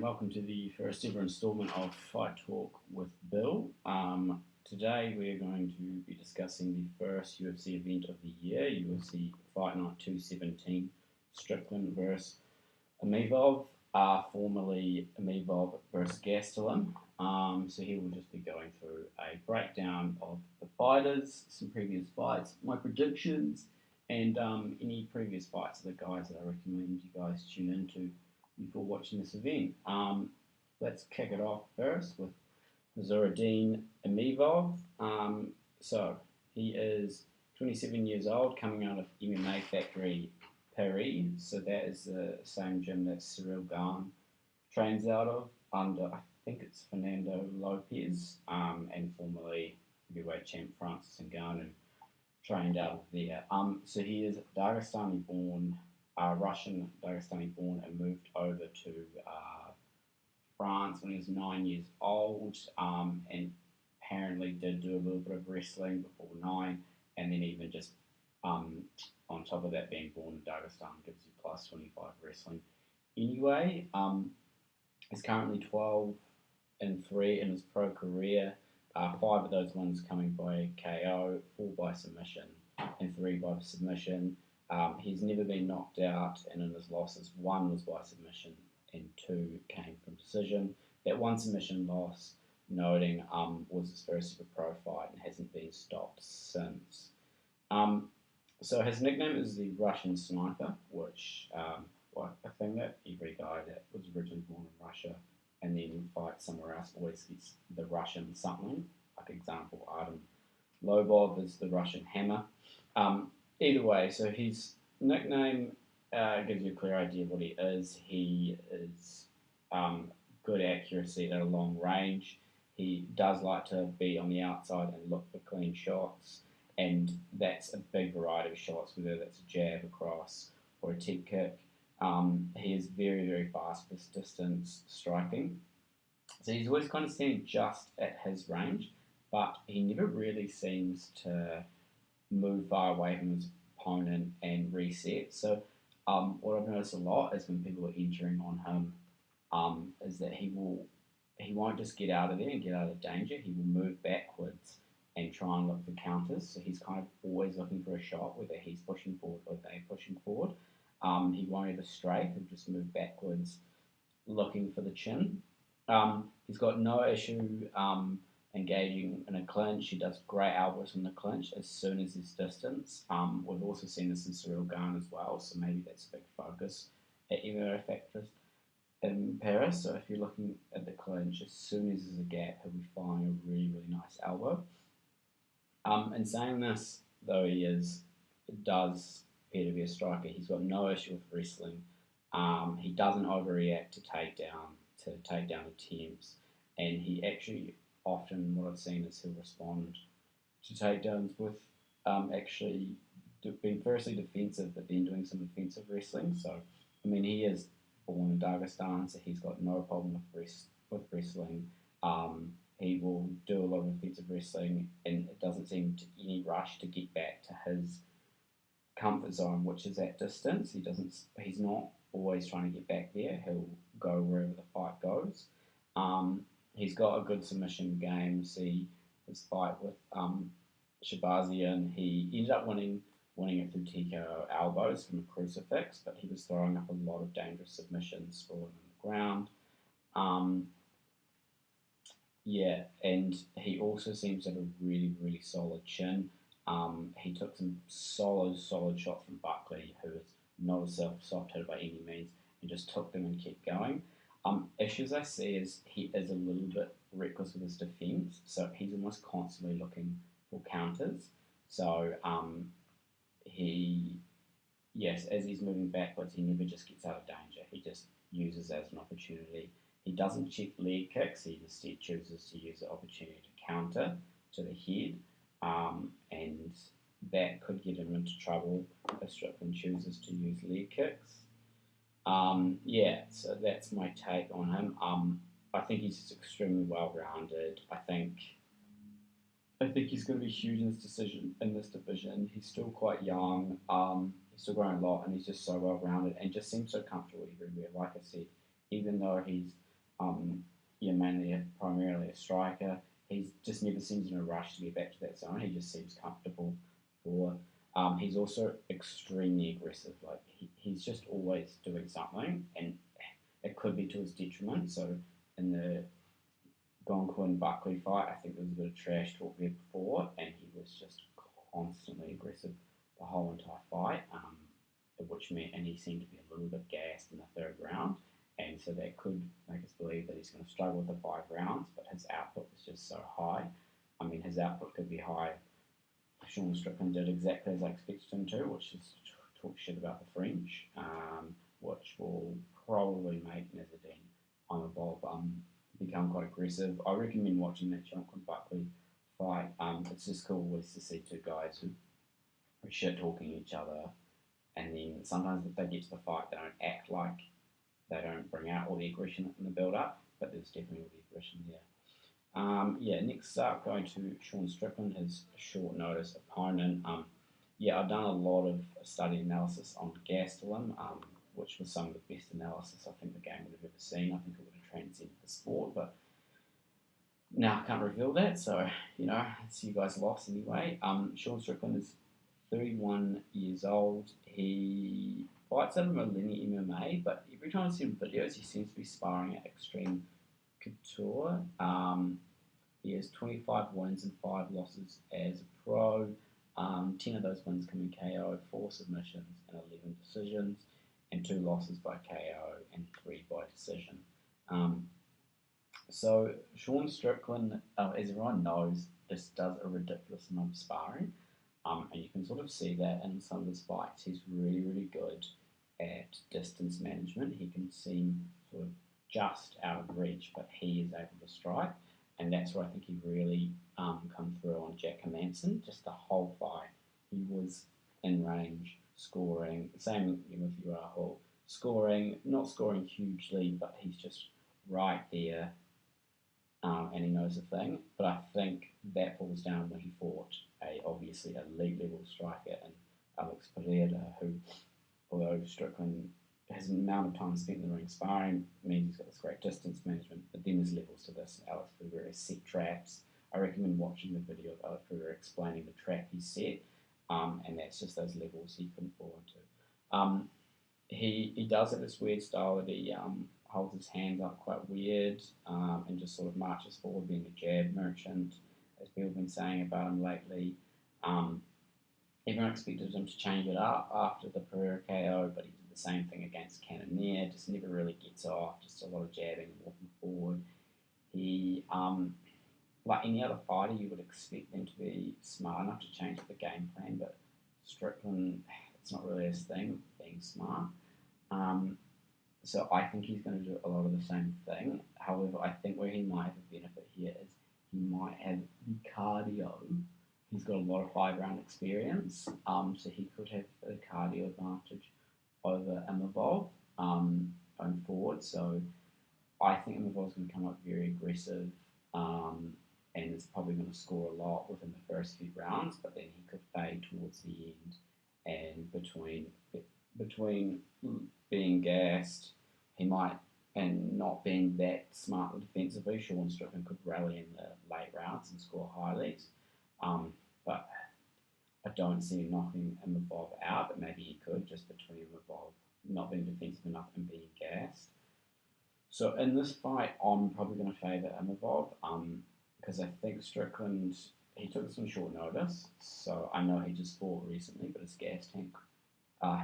Welcome to the first ever instalment of Fight Talk with Bill. Today we are going to be discussing the first UFC event of the year, UFC Fightnight 217, Strickland versus Imavov, formerly Imavov versus Gastelum. So here we'll just be going through a breakdown of the fighters, some previous fights, my predictions, and any previous fights of the guys that I recommend you guys tune into before watching this event. Let's kick it off first with Zuradin Imavov. So he is 27 years old, coming out of MMA Factory Paris. So that is the same gym that Cyril Gane trains out of under, I think it's Fernando Lopez, and formerly heavyweight champ Francis Ngannou trained out of there. So he is Dagestani born, Russian Dagestani born, and moved over to France when he was 9 years old, and apparently did do a little bit of wrestling before 9, and then even just on top of that, being born in Dagestan gives you plus 25 wrestling. Anyway, he's currently 12-3 in his pro career. 5 of those ones coming by KO, 4 by submission, and 3 by submission. He's never been knocked out, and in his losses, 1 was by submission and 2 came from decision. That 1 submission loss, noting, was his first ever pro fight and hasn't been stopped since. So his nickname is the Russian Sniper, which I think that every guy that was originally born in Russia and then fights somewhere else always gets the Russian something. Like example, Artem Lobov is the Russian Hammer. Either way, so his nickname gives you a clear idea of what he is. He is good accuracy at a long range. He does like to be on the outside and look for clean shots, and that's a big variety of shots, whether that's a jab, across, or a tip kick. He is very, very fast this distance striking. So he's always kind of standing just at his range, but he never really seems to move far away from his opponent and reset. So what I've noticed a lot is when people are entering on him, is that he won't just get out of there and get out of danger. He will move backwards and try and look for counters. So he's kind of always looking for a shot, whether he's pushing forward or they're pushing forward. He won't ever strafe, he'll just move backwards looking for the chin. He's got no issue engaging in a clinch. He does great elbows in the clinch as soon as his distance. We've also seen this in Cyril Gane as well, so maybe that's a big focus at MMA Factory in Paris. So if you're looking at the clinch, as soon as there's a gap, he'll be firing a really, really nice elbow. In saying this, though, does appear to be a striker. He's got no issue with wrestling. He doesn't overreact to takedown attempts, and he actually often, what I've seen is he'll respond to takedowns with actually being firstly defensive, but then doing some offensive wrestling. So, I mean, he is born in Dagestan, so he's got no problem with wrestling. He will do a lot of offensive wrestling, and it doesn't seem to any rush to get back to his comfort zone, which is that distance. He's not always trying to get back there. He'll go wherever the fight goes. He's got a good submission game. See his fight with Shabazian. He ended up winning it through TKO elbows from a crucifix, but he was throwing up a lot of dangerous submissions, sprawling on the ground. And he also seems to have a really, really solid chin. He took some solid shots from Buckley, who is not a soft hitter by any means, and just took them and kept going. Issues I see is he is a little bit reckless with his defence, so he's almost constantly looking for counters. So as he's moving backwards, he never just gets out of danger. He just uses it as an opportunity. He doesn't check leg kicks. He instead chooses to use the opportunity to counter to the head, and that could get him into trouble if Strickland chooses to use leg kicks. So that's my take on him. I think he's just extremely well-rounded. I think he's going to be huge in this division. He's still quite young. He's still growing a lot, and he's just so well-rounded and just seems so comfortable everywhere. Like I said, even though he's primarily a striker. He just never seems in a rush to get back to that zone. He just seems comfortable for. He's also extremely aggressive. Like he's just always doing something, and it could be to his detriment. So in the Gonquin Buckley fight, I think there was a bit of trash talk there before, and he was just constantly aggressive the whole entire fight, which meant, and he seemed to be a little bit gassed in the third round, and so that could make us believe that he's going to struggle with the 5 rounds, but his output was just so high. I mean, his output could be high. Sean Strickland did exactly as I expected him to, which is talk shit about the French, which will probably make Nazardine Imavov become quite aggressive. I recommend watching that Jonathan Buckley fight. It's just cool always to see two guys who are shit talking each other, and then sometimes if they get to the fight, they don't act like they don't bring out all the aggression in the build up, but there's definitely all the aggression there. Next up, going to Sean Strickland, his short notice opponent. I've done a lot of study analysis on Gastelum, which was some of the best analysis I think the game would have ever seen. I think it would have transcended the sport, but now I can't reveal that, so, it's you guys lost anyway. Sean Strickland is 31 years old. He fights out of Millennium MMA, but every time I see him videos, he seems to be sparring at Extreme Couture. He has 25 wins and 5 losses as a pro. 10 of those wins come in KO, 4 submissions and 11 decisions, and 2 losses by KO and 3 by decision. So Sean Strickland, as everyone knows, just does a ridiculous amount of sparring, and you can sort of see that in some of his fights. He's really, really good at distance management. He can seem sort of just out of reach, but he is able to strike, and that's where I think he really come through on Jack Hermanson. Just the whole fight, he was in range, scoring. Same with Urahul, not scoring hugely, but he's just right there, and he knows the thing. But I think that falls down when he fought obviously elite level striker in Alex Pereira, who, although Strickland his amount of time spent in the ring sparring means he's got this great distance management, but then there's levels to this. Alex Pereira set traps. I recommend watching the video of Alex Pereira explaining the trap he set, and that's just those levels he couldn't fall into. He does have this weird style that he holds his hands up quite weird, and just sort of marches forward, being a jab merchant, as people have been saying about him lately. Everyone expected him to change it up after the Pereira KO, but he did the same thing against Cannonier, just never really gets off, just a lot of jabbing and walking forward. He, like any other fighter, you would expect them to be smart enough to change the game plan, but Strickland, it's not really his thing, being smart. So I think he's going to do a lot of the same thing. However, I think where he might have a benefit here is he might have the cardio. He's got a lot of 5-round experience, so he could have a cardio advantage over Imavov going forward. So I think Imavov's going to come up very aggressive, and is probably going to score a lot within the first few rounds, but then he could fade towards the end, and between being gassed, he might, and not being that smart defensively, Sean Strickland could rally in the late rounds and score highlights. But I don't see him knocking Imavov out, but maybe he could, just between Imavov not being defensive enough and being gassed. So in this fight, I'm probably going to favour Imavov, because I think Strickland, he took this on short notice, so I know he just fought recently, but his gas tank,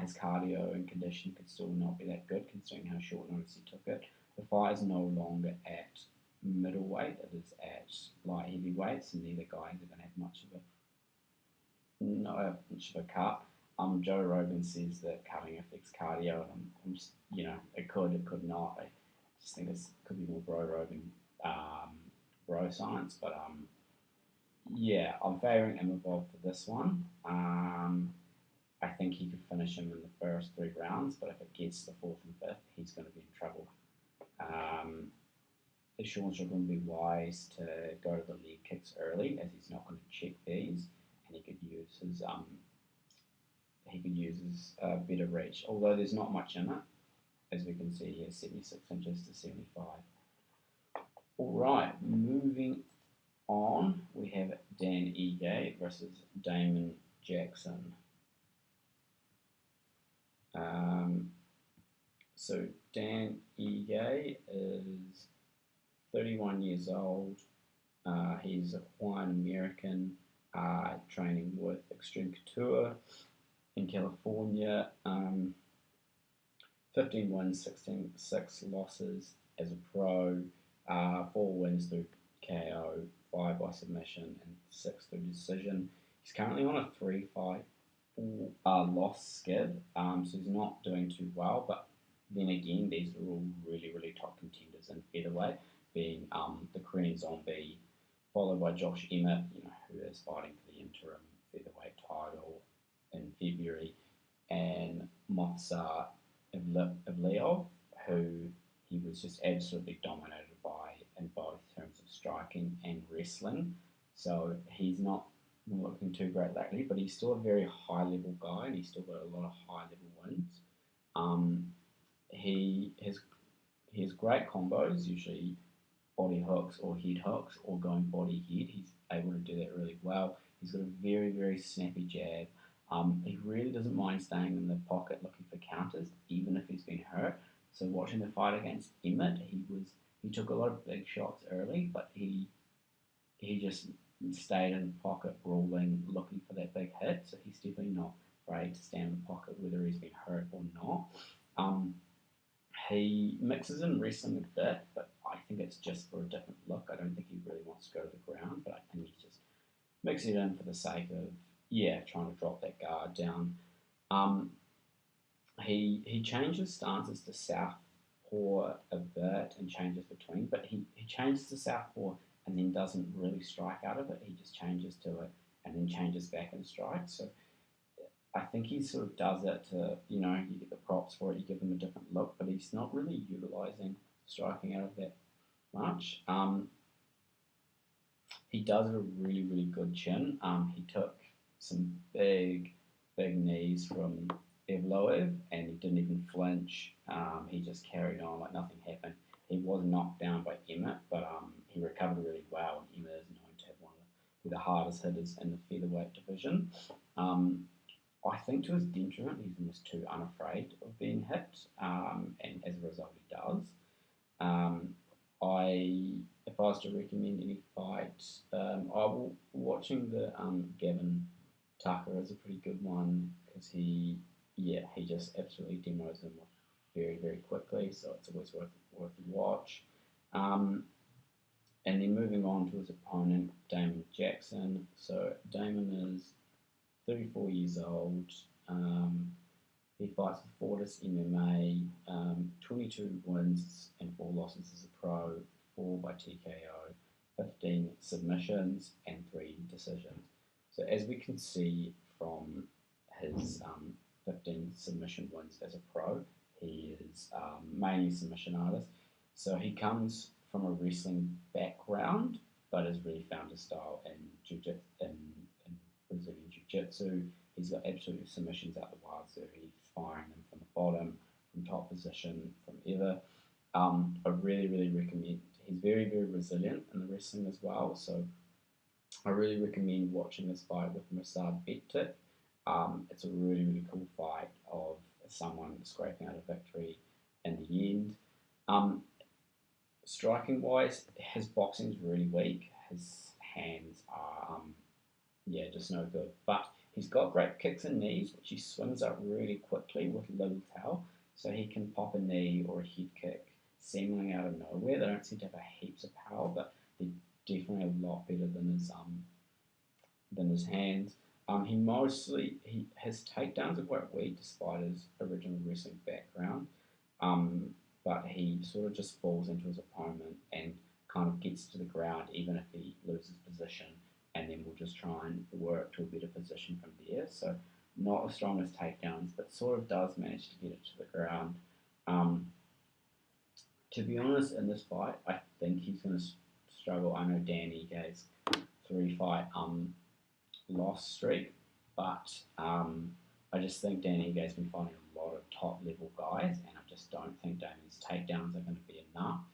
his cardio and conditioning could still not be that good, considering how short notice he took it. The fight is no longer at middleweight, it is at light heavyweight, so neither guys are going to have much of a cut. Joe Rogan says that cutting affects cardio, and I'm just, it could not. I just think it could be more bro science, but I'm favouring Imavov for this one. I think he could finish him in the first 3 rounds, but if it gets to the 4th and 5th, he's going to be in trouble. Sean Strickland would be wise to go to the leg kicks early, as he's not going to check these, and he could use his better reach. Although there's not much in it, as we can see here, 76 inches to 75. All right, moving on, we have Dan Ige versus Damon Jackson. Um, so Dan Ige is 31 years old. He's a Hawaiian American training with Extreme Couture in California. 15 wins, 16 6 losses as a pro, 4 wins through KO, 5 by submission, and 6 through decision. He's currently on a 3-fight loss skid, so he's not doing too well. But then again, these are all really, really top contenders in featherweight, being the Korean Zombie, followed by Josh Emmett, who is fighting for the interim featherweight title in February, and Movsar Evliov, who he was just absolutely dominated by in both terms of striking and wrestling. So he's not looking too great lately, but he's still a very high level guy, and he's still got a lot of high level wins. Um, he has great combos, usually body hooks or head hooks or going body head. He's able to do that really well. He's got a very, very snappy jab. He really doesn't mind staying in the pocket looking for counters, even if he's been hurt. So watching the fight against Emmett, he took a lot of big shots early, but he just stayed in the pocket, rolling, looking for that big hit. So he's definitely not afraid to stand in the pocket, whether he's been hurt or not. He mixes in wrestling a bit, but I think it's just for a different look. I don't think he really wants to go to the ground, but I think he's just mixing it in for the sake of, trying to drop that guard down. He changes stances to southpaw a bit and changes between, but he changes to southpaw and then doesn't really strike out of it. He just changes to it and then changes back and strikes. So I think he sort of does it to, you get the props for it, you give him a different look, but he's not really utilising striking out of that much. He does have a really, really good chin. He took some big, big knees from Evloev, and he didn't even flinch. He just carried on like nothing happened. He was knocked down by Emmett, but he recovered really well, and Emmett is known to have one of the hardest hitters in the featherweight division. I think to his detriment, he's almost too unafraid of being hit, and as a result, he does. If I was to recommend any fight, watching the Gavin Tucker is a pretty good one because he just absolutely demos him very, very quickly, so it's always worth a watch. And then moving on to his opponent, Damon Jackson. So Damon is 34 years old. He fights for Fortis MMA, 22 wins and 4 losses as a pro, 4 by TKO, 15 submissions, and 3 decisions. So as we can see from his 15 submission wins as a pro, he is mainly submission artist. So he comes from a wrestling background, but has really found his style in Brazilian Jiu-Jitsu. He's got absolute submissions out the wazoo. He's firing them from the bottom, from top position, from ever. I really, really recommend. He's very, very resilient in the wrestling as well. So I really recommend watching this fight with Musab Bektik. It's a really, really cool fight of someone scraping out a victory in the end. Striking wise, his boxing is really weak. His hands are just no good. But he's got great kicks and knees, which he swings up really quickly with little tail. So he can pop a knee or a head kick seemingly out of nowhere. They don't seem to have heaps of power, but they're definitely a lot better than his hands. His takedowns are quite weak despite his original wrestling background. But he sort of just falls into his opponent and kind of gets to the ground even if he loses position, and then we'll just try and work to a better position from there. So not as strong as takedowns, but sort of does manage to get it to the ground. To be honest, in this fight, I think he's going to struggle. I know Danny Gage's 3-fight loss streak, but I just think Danny Gage's been fighting a lot of top level guys, and I just don't think Damien's takedowns are going to be enough.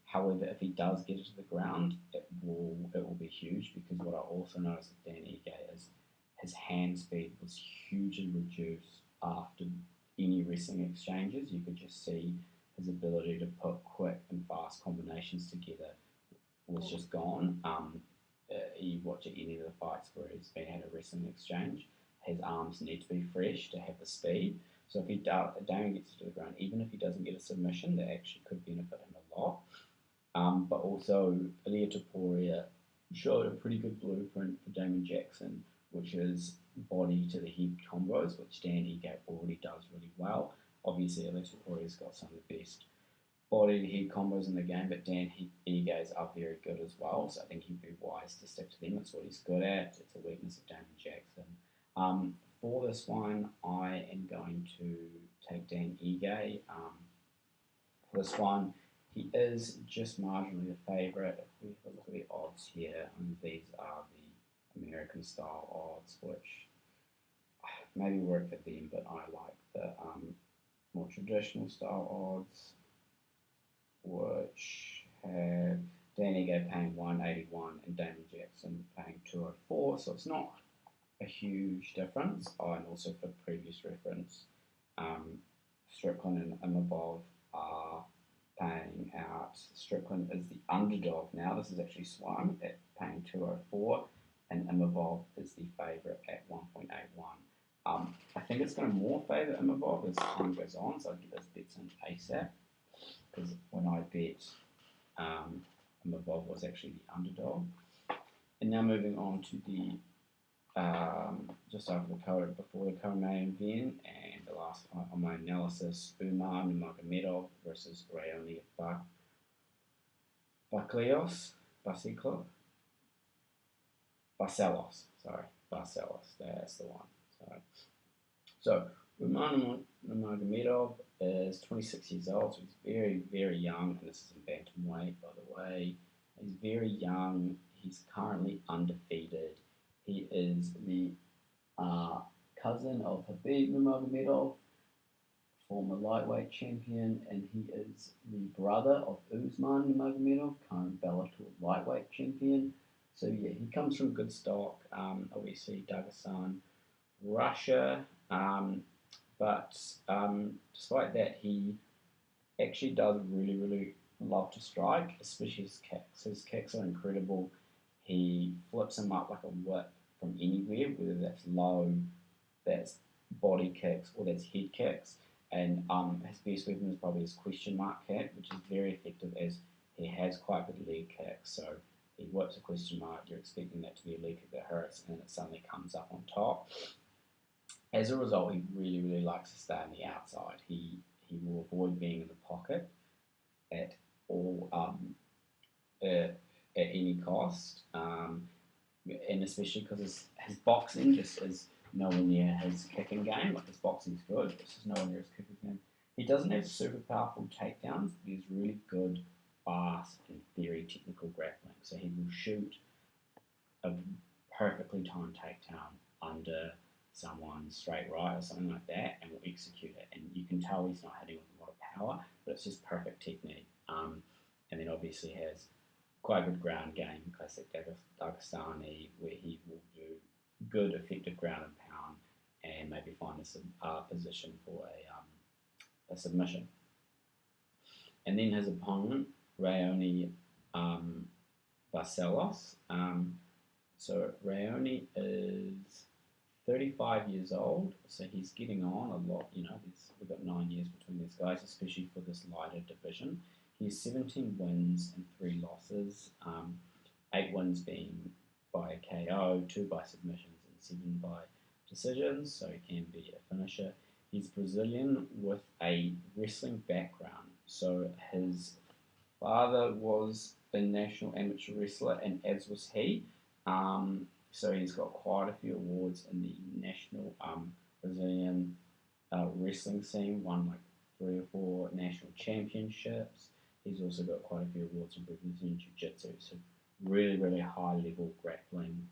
However, if he does get it to the ground, it will be huge, because what I also noticed with Dan Ige is his hand speed was hugely reduced after any wrestling exchanges. You could just see his ability to put quick and fast combinations together was just gone. You watch any of the fights where he's been had a wrestling exchange, his arms need to be fresh to have the speed. So if Damien gets to the ground, even if he doesn't get a submission, that actually could benefit him a lot. But also, Ilia Topuria showed a pretty good blueprint for Damon Jackson, which is body to the head combos, which Dan Ige already does really well. Obviously, Ilia Topuria's got some of the best body to head combos in the game, but Dan Ige's are very good as well, so I think he'd be wise to stick to them. It's what he's good at. It's a weakness of Damon Jackson. For this one, I am going to take Dan Ige. For this one, he is just marginally the favourite. If we look at the odds here, and these are the American style odds, which maybe work for them, but I like the more traditional style odds, which have Dan Ige paying 181 and Damon Jackson paying 204, so it's not a huge difference. And also for previous reference, Strickland and Imavov are paying out. Strickland is the underdog now. This is actually swung at paying 204, and Imavov is the favourite at 1.81. I think it's going to more favour Imavov as time goes on, so I'll get those bets in ASAP, because when I bet, Imavov was actually the underdog. And now moving on to the just after before the co-main event, and the last fight on my analysis, Umar Nurmagomedov versus Raoni Barcelos, that's the one. So Umar Nurmagomedov is 26 years old, so he's very, very young, and this is in bantamweight, by the way. He's very young. He's currently undefeated. He is the cousin of Khabib Nurmagomedov, former lightweight champion, and he is the brother of Usman Nurmagomedov, current Bellator lightweight champion. So yeah, he comes from good stock. Obviously Dagestan, Russia, but despite that, he actually does really, really love to strike, especially his kicks. His kicks are incredible. He flips them up like a whip from anywhere, whether that's low, that's body kicks, or that's head kicks. And his best weapon is probably his question mark kick, which is very effective as he has quite good leg kicks. So he whips a question mark, you're expecting that to be a leg kick that hurts, and then it suddenly comes up on top. As a result, he really, really likes to stay on the outside. He will avoid being in the pocket at all, at any cost, and especially because his boxing just is nowhere near his kicking game. Like, his boxing's good, it's just nowhere near his kicking game. He doesn't have super powerful takedowns, but he's really good, fast, and very technical grappling. So he will shoot a perfectly timed takedown under someone's straight right or something like that, and will execute it. And you can tell he's not hitting with a lot of power, but it's just perfect technique. And then obviously has quite a good ground game, classic Dagestani, where he will do good, effective ground and pound, and maybe find a position for a submission. And then his opponent, Raoni Barcelos. So Raoni is 35 years old, so he's getting on a lot. We've got 9 years between these guys, especially for this lighter division. He has 17 wins and 3 losses, 8 wins being by KO, 2 by submissions, and 7 by decisions, so he can be a finisher. He's Brazilian with a wrestling background, so his father was a national amateur wrestler, and as was he. So he's got quite a few awards in the national Brazilian wrestling scene, won like 3 or 4 national championships. He's also got quite a few awards in Brazilian Jiu-Jitsu, so really, really high level grappling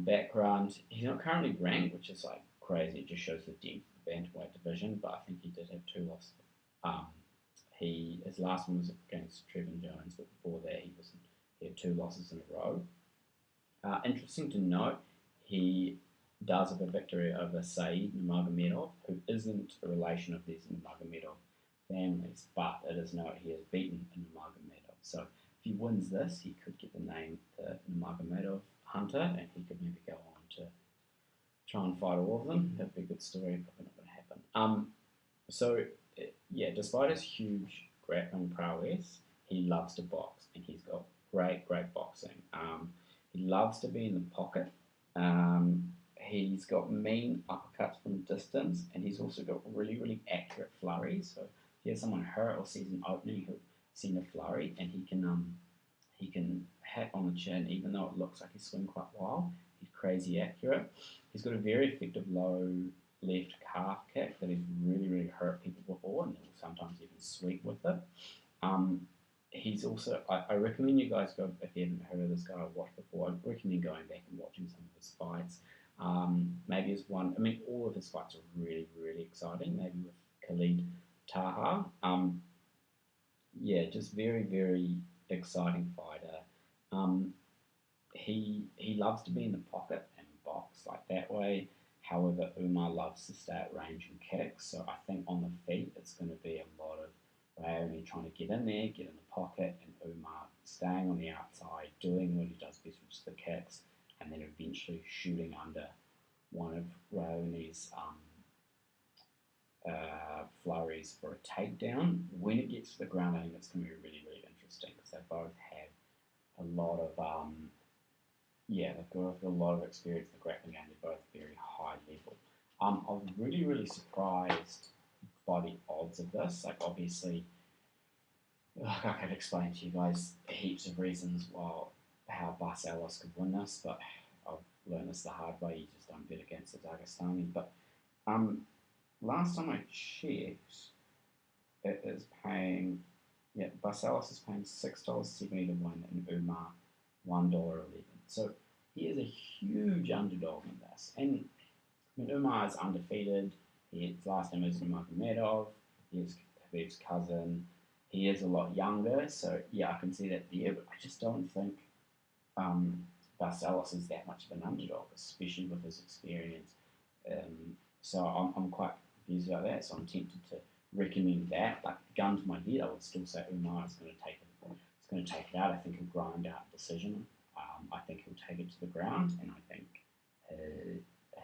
background. He's not currently ranked, which is like crazy. It just shows the depth of the bantamweight division, but I think he did have 2 losses. His last one was against Trevin Jones, but before that he had 2 losses in a row. Interesting to note, he does have a victory over Saeed Nurmagomedov, who isn't a relation of these Nurmagomedov families, but it is known he has beaten Nurmagomedov. So if he wins this, he could get the name the Nurmagomedov Hunter, and he could maybe go on to try and fight all of them. That'd be a good story, probably not going to happen. So yeah, despite his huge grappling prowess, he loves to box, and he's got great boxing. He loves to be in the pocket. He's got mean uppercuts from distance, and he's also got really accurate flurries. So if he has someone hurt or sees an opening, he'll send a flurry, and he can hit on the chin, even though it looks like he's swinging quite wild. He's crazy accurate. He's got a very effective low left calf kick that has really hurt people before, and he'll sometimes even sweep with it. He's also, I recommend you guys go, if you haven't heard of this guy or watched before, I recommend going back and watching some of his fights. Maybe his one, I mean, all of his fights are really exciting, maybe with Khalid Taha. Yeah, just very exciting fighter. He loves to be in the pocket and box like that way. However, Umar loves to stay at range and kick, so I think on the feet it's going to be a lot of Raoni trying to get in there, get in the pocket, and Umar staying on the outside, doing what he does best, which is the kicks, and then eventually shooting under one of Raoni's flurries for a takedown. When it gets to the ground, I think it's going to be really interesting because they both have a lot of they've got a lot of experience in the grappling game. They're both very high level. I was really surprised by the odds of this. Like, obviously, I could explain to you guys heaps of reasons how Bas Ellis could win this, but I've learned this the hard way. You just don't bet against the Dagestani. But last time I checked, it is paying, Bas Ellis is paying $6.70 to win, and Umar $1.11. So he is a huge underdog in this. And I mean, Umar is undefeated. His last name is Nurmagomedov. He is Khabib's cousin. He is a lot younger, so yeah, I can see that there. But I just don't think Bas Ellis is that much of an underdog, especially with his experience. So I'm quite confused about that. So I'm tempted to recommend that. Like, gun to my head, I would still say Umar is going to take it. It's going to take it out. I think he'll grind out a decision. I think he'll take it to the ground, and I think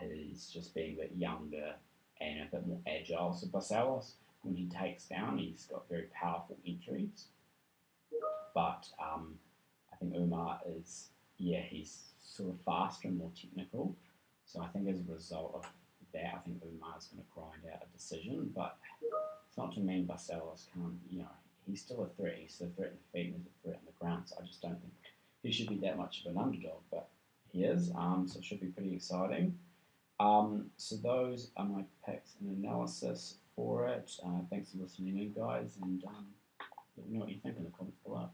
he's just being a bit younger and a bit more agile. So Bas Ellis, when he takes down, he's got very powerful entries. But I think Umar is, he's sort of faster and more technical. So I think as a result of that, I think Umar is going to grind out a decision. But it's not to mean Bas Ellis can't, he's still a threat. He's still a threat in the feet and he's a threat in the ground. So I just don't think he should be that much of an underdog. But he is, so it should be pretty exciting. So those are my picks and analysis for it. Thanks for listening in, guys, and let me know what you think in the comments below.